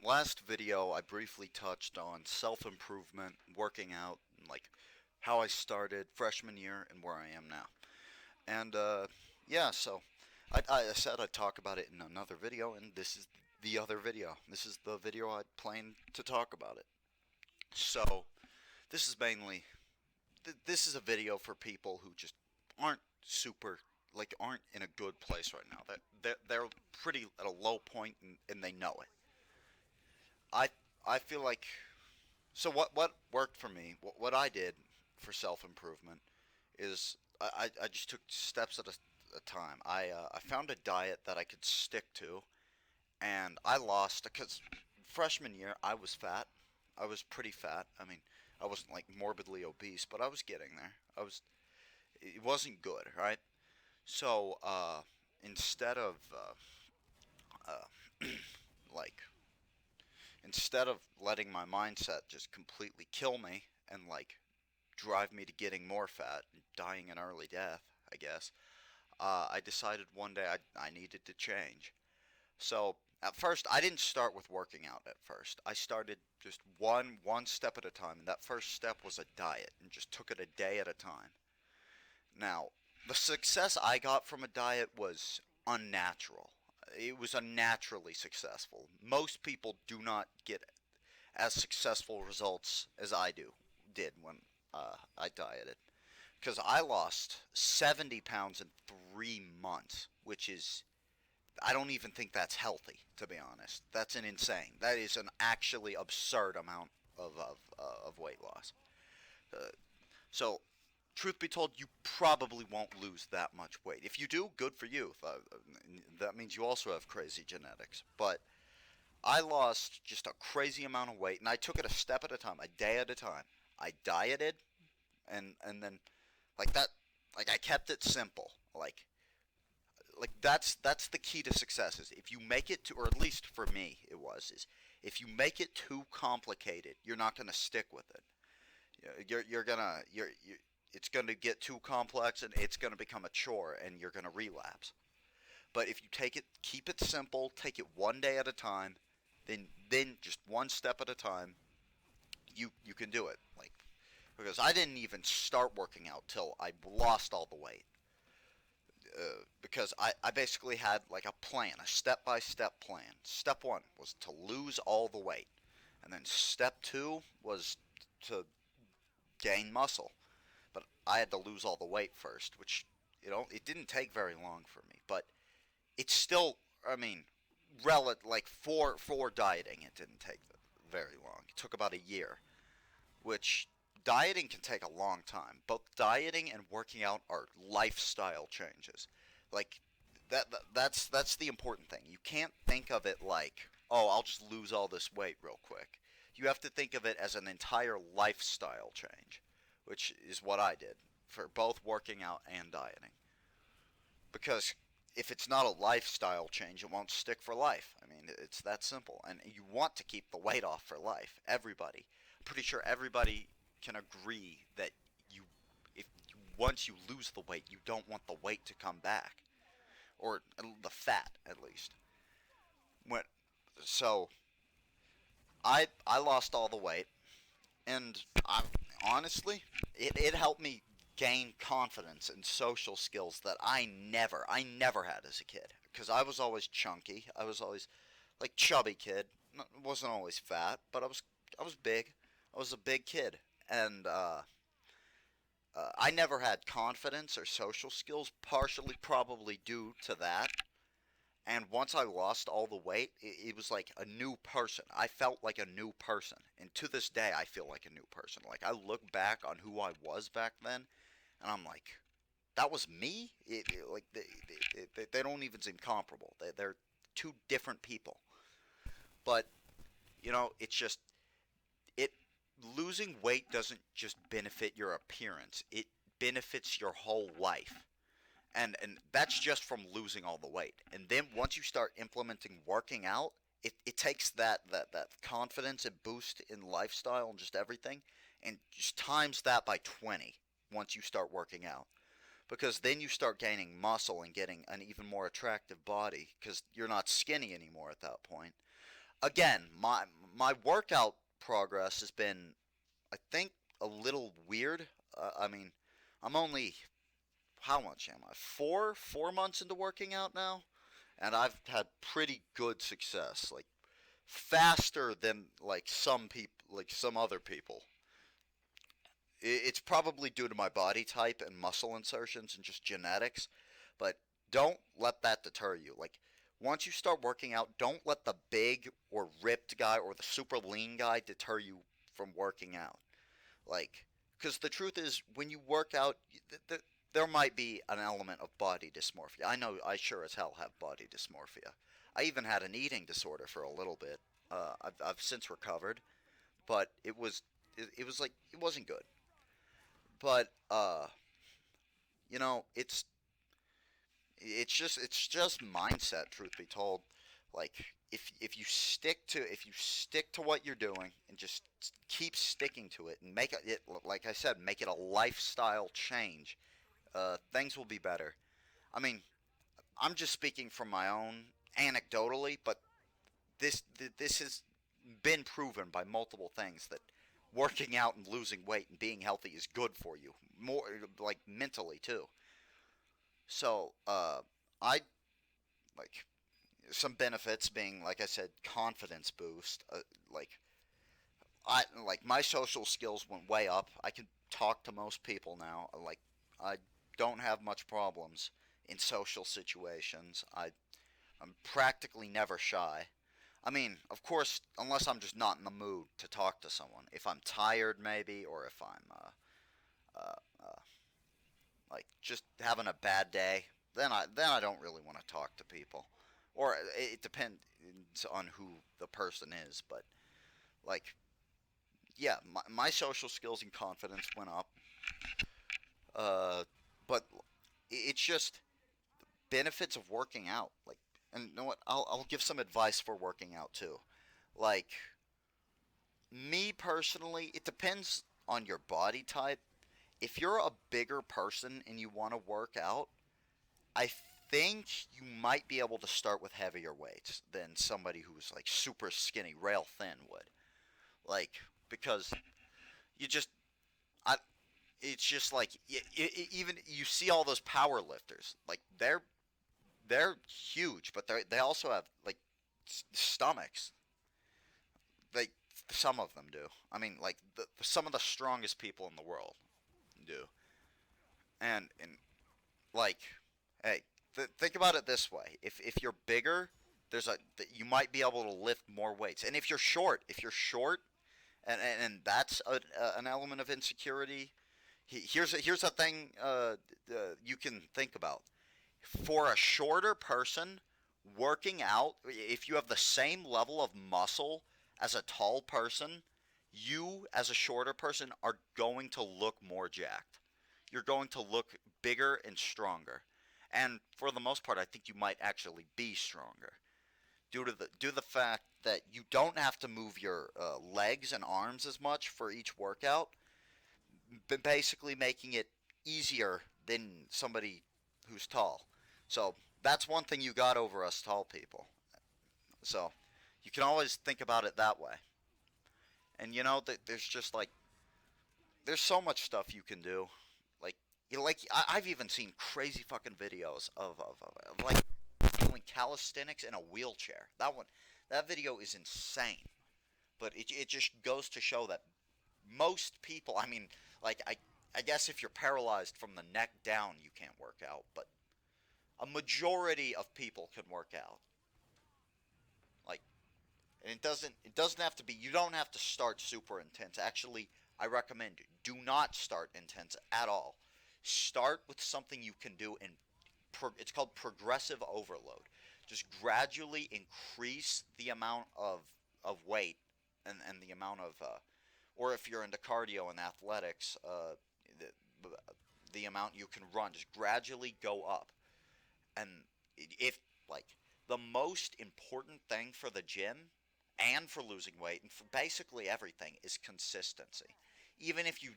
Last video I briefly touched on self-improvement, working out, like how I started freshman year and where I am now. And yeah, so I said I'd talk about it in another video, and this is the other video. This is the video I planned to talk about it. So this is mainly this is a video for people who just aren't super aren't in a good place right now. They're pretty at a low point and they know it. I I feel like what worked for me, what I did for self improvement is I just took steps at a time. I found a diet that I could stick to, and I lost because freshman year I was fat. I was pretty fat. I mean, I wasn't like morbidly obese, but I was getting there. It wasn't good, right? So instead of uh, like instead of letting my mindset just completely kill me and drive me to getting more fat, dying an early death, I guess, I decided one day I needed to change. So at first, I didn't start with working out at first. I started just one step at a time, and that first step was a diet, and just took it a day at a time. Now, the success I got from a diet was unnatural. It was unnaturally successful. Most people do not get as successful results as did when I dieted. Because I lost 70 pounds in 3 months, which is, I don't even think that's healthy, to be honest. That's an insane. That is an actually absurd amount of weight loss. Uh, so, truth be told, you probably won't lose that much weight. If you do, good for you. That means you also have crazy genetics. But I lost just a crazy amount of weight, and I took it a step at a time, a day at a time. I dieted, and then like that, I kept it simple. That's the key to success is if you make it to, or at least for me it was, is if you make it too complicated, you're not going to stick with it. You're gonna you're it's going to get too complex and it's going to become a chore and you're going to relapse. But if you keep it simple, take it one day at a time, then just one step at a time, you can do it. Because I didn't even start working out till I lost all the weight. Because I basically had like a plan, a step by step plan. Step one was to lose all the weight, and then step two was to gain muscle. But I had to lose all the weight first, which it didn't take very long for me. But it's still, I mean, like for dieting, it didn't take very long. It took about a year, which dieting can take a long time. Both dieting and working out are lifestyle changes. Like that's the important thing. You can't think of it like, "Oh, I'll just lose all this weight real quick." You have to think of it as an entire lifestyle change, which is what I did for both working out and dieting. Because if it's not a lifestyle change, it won't stick for life. I mean, it's that simple. And you want to keep the weight off for life. Everybody. I'm pretty sure everybody can agree that if once you lose the weight, you don't want the weight to come back, or the fat at least. When so I lost all the weight, and honestly, it helped me gain confidence and social skills that I never had as a kid. Because I was always chunky. I was always like chubby kid. Wasn't always fat, but I was big. I was a big kid, and I never had confidence or social skills. Partially, probably due to that. And once I lost all the weight, it was like a new person. I felt like a new person. And to this day, I feel like a new person. Like, I look back on who I was back then, and I'm like, that was me? They don't even seem comparable. They're two different people. But, it's just, it losing weight doesn't just benefit your appearance, it benefits your whole life. And that's just from losing all the weight. And then once you start implementing working out, it takes that confidence and boost in lifestyle and just everything, and just times that by 20 once you start working out. Because then you start gaining muscle and getting an even more attractive body because you're not skinny anymore at that point. again, my workout progress has been, I think, a little weird. I mean, I'm only, how much am I? Four months into working out now, and I've had pretty good success. Like faster than like some people, like some other people. It's probably due to my body type and muscle insertions and just genetics, but don't let that deter you. Like once you start working out, don't let the big or ripped guy or the super lean guy deter you from working out. Like, because the truth is, when you work out, there might be an element of body dysmorphia. I know I sure as hell have body dysmorphia. I even had an eating disorder for a little bit. I've since recovered, but it was like it wasn't good. But it's just mindset. Truth be told, like if you stick to what you're doing and just keep sticking to it and make it, like I said, make it a lifestyle change, things will be better. I mean, I'm just speaking from my own anecdotally, but this has been proven by multiple things that working out and losing weight and being healthy is good for you, more like mentally too. So, I like some benefits being, like I said, confidence boost. Like like my social skills went way up. I can talk to most people now. Like I don't have much problems in social situations. I'm practically never shy. I mean, of course, unless I'm just not in the mood to talk to someone. If I'm tired, maybe, or if I'm uh, uh, like just having a bad day, then I don't really want to talk to people. Or it depends on who the person is, but like yeah, my social skills and confidence went up. But it's just benefits of working out. Like, and you know what? I'll give some advice for working out too. Like me personally, it depends on your body type. If you're a bigger person and you want to work out, I think you might be able to start with heavier weights than somebody who's like super skinny, rail thin would. Like because you just I it's just like even you see all those power lifters, like they're huge, but they also have like stomachs. Like some of them do. I mean, like some of the strongest people in the world do. And like, hey, think about it this way: if you're bigger, you might be able to lift more weights. And if you're short, and that's an element of insecurity. Here's a thing you can think about. For a shorter person, working out, if you have the same level of muscle as a tall person, you as a shorter person are going to look more jacked. You're going to look bigger and stronger. And for the most part, I think you might actually be stronger due to the fact that you don't have to move your legs and arms as much for each workout, basically making it easier than somebody who's tall. So that's one thing you got over us tall people. So you can always think about it that way. And there's just like there's so much stuff you can do. Like I've even seen crazy fucking videos of like doing calisthenics in a wheelchair. That video is insane. But it just goes to show that most people, I mean, like I guess if you're paralyzed from the neck down, you can't work out, but a majority of people can work out. Like, and it doesn't have to be. You don't have to start super intense. Actually, I recommend do not start intense at all. Start with something you can do, and it's called progressive overload. Just gradually increase the amount of weight and the amount of or if you're into cardio and athletics, the, the amount you can run. Just gradually go up. And if, like, the most important thing for the gym and for losing weight and for basically everything is consistency. Even if you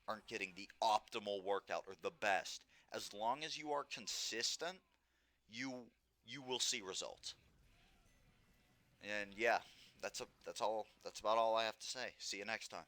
aren't getting the optimal workout or the best, as long as you are consistent, you you will see results. And yeah, that's about all I have to say. See you next time.